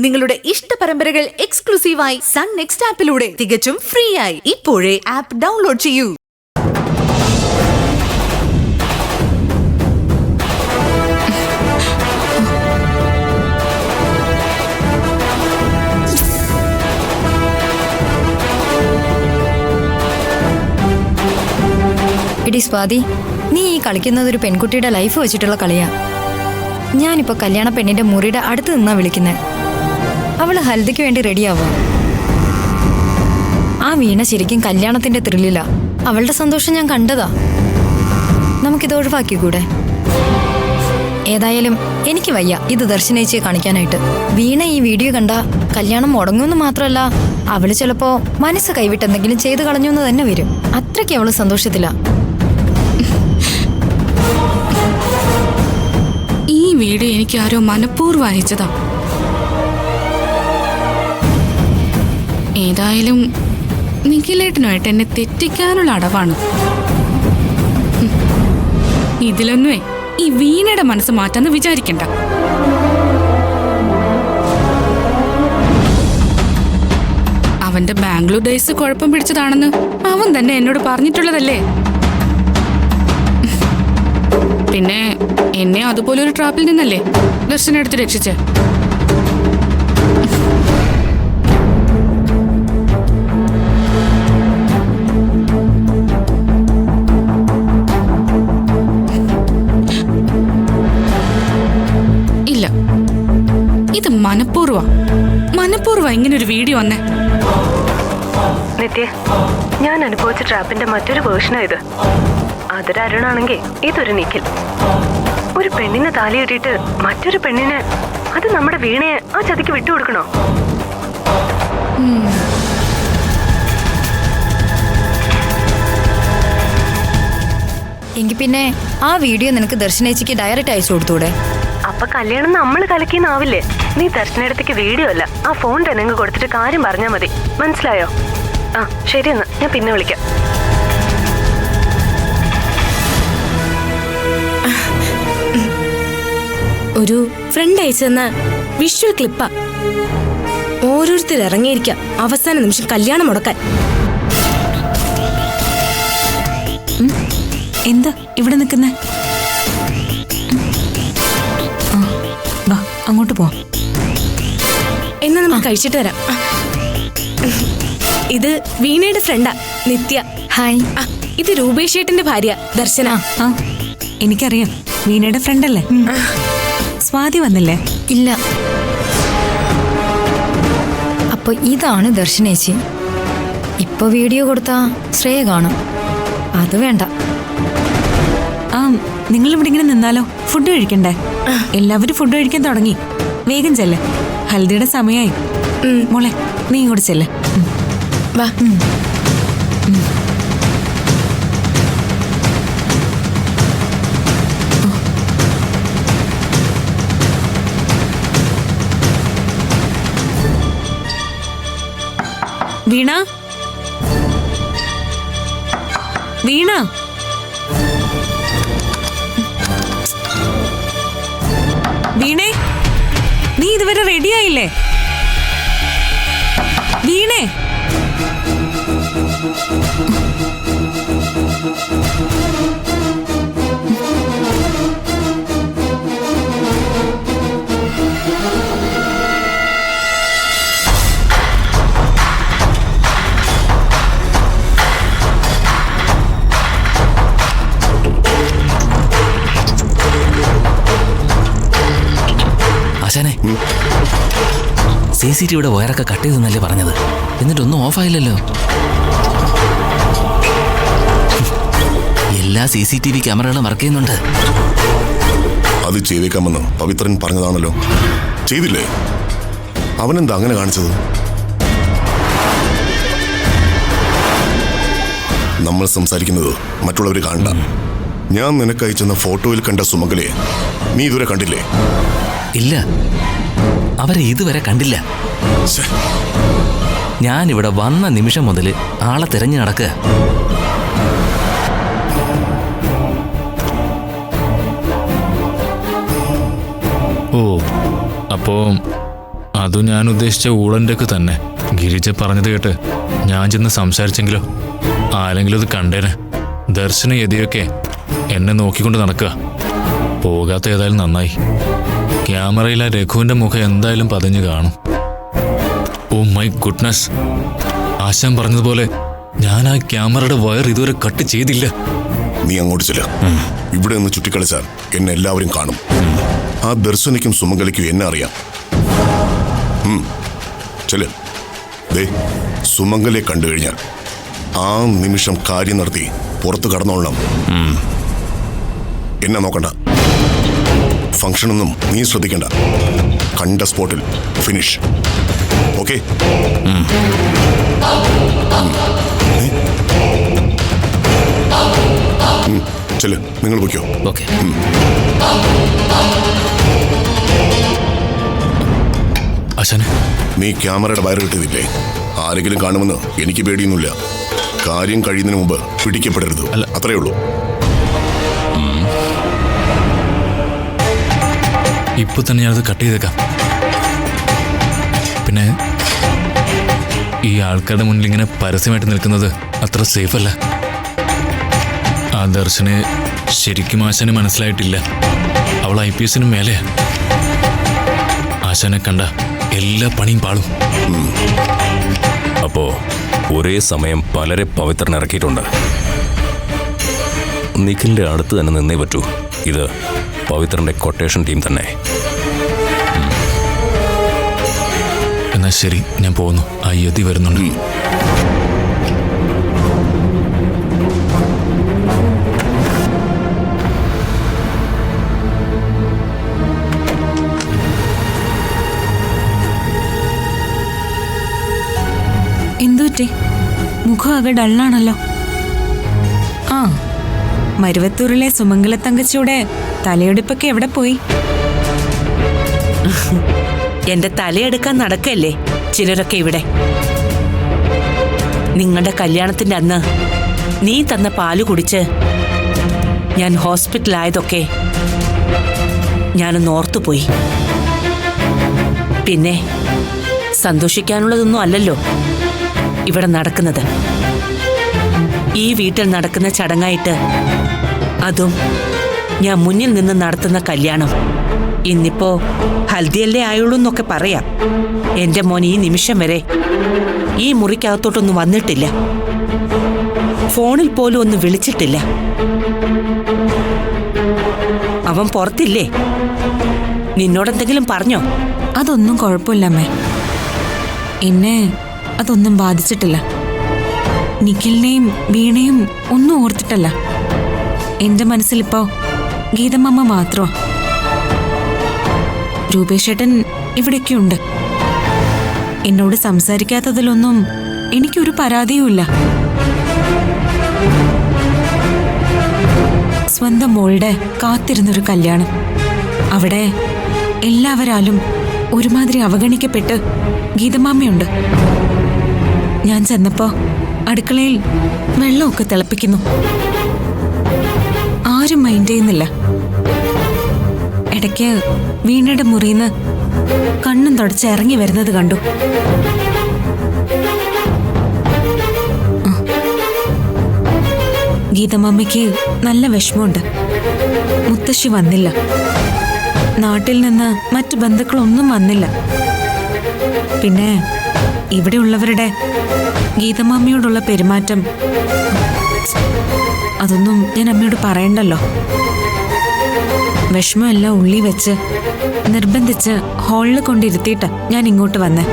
നിങ്ങളുടെ ഇഷ്ട പരമ്പരകൾ എക്സ്ക്ലൂസീവായി സൺ നെക്സ്റ്റ് ആപ്പിലൂടെ തികച്ചും ഫ്രീ ആയി ഇപ്പോഴേ ആപ്പ് ഡൗൺലോഡ് ചെയ്യൂ. എടി സ്വാതി, നീ ഈ കളിക്കുന്നത് ഒരു പെൺകുട്ടിയുടെ ലൈഫ് വെച്ചിട്ടുള്ള കളിയാ. ഞാനിപ്പോ കല്യാണ പെണ്ണിന്റെ മുറിയുടെ അടുത്ത് നിന്നാ വിളിക്കുന്നേ. അവള് ഹൽദിക്ക് വേണ്ടി റെഡിയാവാ. ആ വീണ ശരിക്കും കല്യാണത്തിന്റെ ത്രില്ലിലാ. അവളുടെ സന്തോഷം ഞാൻ കണ്ടതാ. നമുക്കിത് ഒഴിവാക്കിക്കൂടെ? ഏതായാലും എനിക്ക് വയ്യ ഇത് ദർശനേച്ചിയെ കാണിക്കാനായിട്ട്. വീണ ഈ വീഡിയോ കണ്ട കല്യാണം മുടങ്ങുമെന്ന് മാത്രമല്ല, അവള് ചിലപ്പോ മനസ്സ് കൈവിട്ട് എന്തെങ്കിലും ചെയ്തു കളഞ്ഞു എന്ന് തന്നെ വരും. അത്രയ്ക്ക് അവള് സന്തോഷത്തിലാ. ഈ വീഡിയോ എനിക്ക് ആരോ മനഃപൂർവ്വം അയച്ചതാ. ഏതായാലും നിഖിലേട്ടനുമായിട്ട് എന്നെ തെറ്റിക്കാനുള്ള അടവാണ്. ഇതിലൊന്നുമേ ഈ വീണയുടെ മനസ്സ് മാറ്റാന്ന് വിചാരിക്കണ്ട. അവന്റെ ബാംഗ്ലൂർ ഡേയ്സ് കുഴപ്പം പിടിച്ചതാണെന്ന് അവൻ തന്നെ എന്നോട് പറഞ്ഞിട്ടുള്ളതല്ലേ. പിന്നെ എന്നെ അതുപോലെ ഒരു ട്രാപ്പിൽ നിന്നല്ലേ ദർശനം എടുത്ത് രക്ഷിച്ച്. ഇല്ല, ഇത് മനഃപൂർവ്വം ഇങ്ങനെ ഒരു വീഡിയോ വന്നേ. നിത്യ, ഞാൻ അനുഭവിച്ച ട്രാപ്പിന്റെ മറ്റൊരു വേർഷനാ ഇത്. അതൊരു അരുണാണെങ്കിൽ ഇതൊരു നിഖിൽ. ഒരു പെണ്ണിനെ താലി കെട്ടിയിട്ട് മറ്റൊരു പെണ്ണിനെ, അത് നമ്മുടെ വീണയെ ആ ചതിക്ക് വിട്ടുകൊടുക്കണോ? എങ്കിൽ പിന്നെ ആ വീഡിയോ നിനക്ക് ദർശനേച്ചിക്ക് ഡയറക്റ്റ് അയച്ചു കൊടുത്തൂടെ? അപ്പൊ കല്യാണം നമ്മൾ കലക്കിന്നാവില്ലേ? നീ ദർശനടുത്തേക്ക് വീഡിയോ അല്ല, ആ ഫോൺ തന്നെ അങ്ങ് കൊടുത്തിട്ട് കാര്യം പറഞ്ഞാൽ മതി. മനസ്സിലായോ? ആ ശരിയെന്ന്, ഞാൻ പിന്നെ വിളിക്കാം. ഒരു ഫ്രണ്ട് അയച്ചെന്ന വിഷ്വൽ ക്ലിപ്പാ. ഓരോരുത്തർ ഇറങ്ങിയിരിക്കാം അവസാന നിമിഷം കല്യാണം മുടക്കാൻ. എന്താ ഇവിടെ നിൽക്കുന്നേ? അങ്ങോട്ട് പോ. എന്നാ നമുക്ക് കഴിച്ചിട്ട് വരാം. ഇത് വീണയുടെ ഫ്രണ്ടാ, നിത്യ. ഹായ്. ഇത് രൂപേഷേട്ടന്റെ ഭാര്യ ദർശന. എനിക്കറിയാം, വീണയുടെ ഫ്രണ്ടല്ലേ. സ്വാതി വന്നില്ലേ? ഇല്ല. അപ്പൊ ഇതാണ് ദർശനേച്ചി. ഇപ്പൊ വീഡിയോ കൊടുത്താ ശ്രേയ കാണും. അത് വേണ്ട. നിങ്ങളിവിടെ ഇങ്ങനെ നിന്നാലോ? ഫുഡ് കഴിക്കണ്ടേ? എല്ലാവരും ഫുഡ് കഴിക്കാൻ തുടങ്ങി. വേഗം ചെല്ലേ, ഹൽദിയുടെ സമയായി. മോളെ, നീ ഇങ്ങോട്ട് ചെല്ലേ. വാ. വീണ, വീണ, വീണേ, നീ ഇതുവരെ റെഡിയായില്ലേ? വീണേ, ആശാനെ, CCTVയുടെ വയറൊക്കെ കട്ട് ചെയ്തെന്നല്ലേ പറഞ്ഞത്? എന്നിട്ടൊന്നും ഓഫായില്ലല്ലോ. എല്ലാ CCTV ക്യാമറകളും വർക്ക് ചെയ്യുന്നുണ്ട്. അത് ചെയ്തേക്കാമെന്ന് പവിത്രൻ പറഞ്ഞതാണല്ലോ. ചെയ്തില്ലേ? അവനെന്താ അങ്ങനെ കാണിച്ചത്? നമ്മൾ സംസാരിക്കുന്നത് മറ്റുള്ളവർ കാണണ്ട. ഞാൻ നിനക്ക് അയച്ചെന്ന ഫോട്ടോയിൽ കണ്ട സുമംഗലയെ നീ ഇതുവരെ കണ്ടില്ലേ? ഇല്ല, അവരെ ഇതുവരെ കണ്ടില്ല. ഞാനിവിടെ വന്ന നിമിഷം മുതൽ ആളെ തിരഞ്ഞു നടക്കുക. ഓ, അപ്പോ അതും ഞാൻ ഉദ്ദേശിച്ച ഊളൻ്റെ ഒക്കെ തന്നെ. ഗിരിജ പറഞ്ഞത് കേട്ട് ഞാൻ ചെന്ന് സംസാരിച്ചെങ്കിലോ ആരെങ്കിലും അത് കണ്ടേനെ. ദർശന യതിയൊക്കെ എന്നെ നോക്കിക്കൊണ്ട് നടക്കുക. പോകാത്ത ഏതായാലും നന്നായി. ക്യാമറയിൽ ആ രഘുവിൻ്റെ മുഖം എന്തായാലും പതിഞ്ഞു കാണും. ഓ മൈ ഗുഡ്നസ്, ആശാൻ പറഞ്ഞതുപോലെ ഞാൻ ആ ക്യാമറയുടെ വയർ ഇതുവരെ കട്ട് ചെയ്തില്ല. നീ അങ്ങോട്ട് ചെല്ല. ഇവിടെ നിന്ന് ചുറ്റിക്കളിച്ചാൽ എന്നെ എല്ലാവരും കാണും. ആ ദർശനയ്ക്കും സുമംഗലയ്ക്കും എന്നെ അറിയാം. ചെല്. ദേ, സുമംഗലെ കണ്ടു കഴിഞ്ഞാൽ ആ നിമിഷം കാര്യം നടത്തി പുറത്തു കടന്നോളണം. എന്നെ നോക്കണ്ട. ഫംഗ്ഷനൊന്നും നീ ശ്രദ്ധിക്കണ്ട. കണ്ട സ്പോട്ടിൽ ഫിനിഷ്. ഓക്കെ? ചെല്, നിങ്ങൾ പൊയ്ക്കോ. ഓക്കെ. ആശാനെ, നീ ക്യാമറയുടെ വയർ കിട്ടിയതില്ലേ? ആരെങ്കിലും കാണുമെന്ന് എനിക്ക് പേടിയൊന്നുമില്ല. കാര്യം കഴിയുന്നതിന് മുമ്പ് പിടിക്കപ്പെടരുത്. അല്ല, അത്രേ ഉള്ളൂ. ഇപ്പൊ തന്നെ ഞാനത് കട്ട് ചെയ്തേക്കാം. പിന്നെ ഈ ആൾക്കാരുടെ മുന്നിൽ ഇങ്ങനെ പരസ്യമായിട്ട് നിൽക്കുന്നത് അത്ര സേഫ് അല്ല. ആ ദർശനെ ശരിക്കും ആശാന് മനസ്സിലായിട്ടില്ല. അവൾ IPS മേലെ. ആശാനെ കണ്ട എല്ലാ പണിയും പാളും. അപ്പോ ഒരേ സമയം പലരെ പവിത്രൻ ഇറക്കിയിട്ടുണ്ട്. നിഖിലിന്റെ അടുത്ത് തന്നെ നിന്നേ പറ്റൂ. ഇത് പവിത്രന്റെ കൊട്ടേഷൻ ടീം തന്നെ. എന്നാ ശരി, ഞാൻ പോകുന്നു. ആ യതി വരുന്നുണ്ട്. എന്തുപറ്റി? മുഖം ആകെ ഡള്ളാണല്ലോ. ആ, മരുവത്തൂരിലെ സുമംഗല തങ്കച്ചിയുടെ തലയെടുപ്പൊക്കെ എവിടെ പോയി? എന്റെ തലയെടുക്കാൻ നടക്കല്ലേ ചിലരൊക്കെ ഇവിടെ. നിങ്ങളുടെ കല്യാണത്തിന്റെ അന്ന് നീ തന്ന പാല് കുടിച്ച് ഞാൻ ഹോസ്പിറ്റലായതൊക്കെ ഞാനൊന്ന് ഓർത്തുപോയി. പിന്നെ സന്തോഷിക്കാനുള്ളതൊന്നും അല്ലല്ലോ ഇവിടെ നടക്കുന്നത്. ഈ വീട്ടിൽ നടക്കുന്ന ചടങ്ങായിട്ട്, അതും ഞാൻ മുന്നിൽ നിന്ന് നടത്തുന്ന കല്യാണം. ഇന്നിപ്പോ ഹൽദിയല്ലേ ആയുള്ളൂ എന്നൊക്കെ പറയാം. എന്റെ മോൻ ഈ നിമിഷം വരെ ഈ മുറിക്കകത്തോട്ടൊന്നും വന്നിട്ടില്ല. ഫോണിൽ പോലും ഒന്ന് വിളിച്ചിട്ടില്ല. അവൻ പുറത്തില്ലേ? നിന്നോടെന്തെങ്കിലും പറഞ്ഞോ? അതൊന്നും കുഴപ്പമില്ലമ്മേ. എന്നെ അതൊന്നും ബാധിച്ചിട്ടില്ല. നിഖിലിനെയും വീണയും ഒന്നും ഓർത്തിട്ടല്ല. എന്റെ മനസ്സിലിപ്പോ ഗീതമ്മ മാത്രമാ. രൂപേഷേട്ടൻ ഇവിടേക്കുണ്ട്. എന്നോട് സംസാരിക്കാത്തതിലൊന്നും എനിക്കൊരു പരാതിയുമില്ല. സ്വന്തം മോളുടെ കാത്തിരുന്നൊരു കല്യാണം. അവിടെ എല്ലാവരാലും ഒരുമാതിരി അവഗണിക്കപ്പെട്ട് ഗീതമാമ്മയുണ്ട്. ഞാൻ ചെന്നപ്പോ അടുക്കളയിൽ വെള്ളമൊക്കെ തിളപ്പിക്കുന്നു. ആരും മൈൻഡ് ചെയ്യുന്നില്ല. ഇടയ്ക്ക് വീണയുടെ മുറിന്ന് കണ്ണും തുടച്ച് ഇറങ്ങി വരുന്നത് കണ്ടു. ഗീതമാമ്മയ്ക്ക് നല്ല വിഷമമുണ്ട്. മുത്തശ്ശി വന്നില്ല. നാട്ടിൽ നിന്ന് മറ്റു ബന്ധുക്കളൊന്നും വന്നില്ല. പിന്നെ ഇവിടെയുള്ളവരുടെ ഗീതമാമ്മയോടുള്ള പെരുമാറ്റം, അതൊന്നും ഞാൻ അമ്മയോട് പറയണ്ടല്ലോ. വിഷമമെല്ലാം ഉള്ളി വെച്ച് നിർബന്ധിച്ച് ഹാളിൽ കൊണ്ടിരുത്തിയിട്ട് ഞാൻ ഇങ്ങോട്ട് വന്നേ.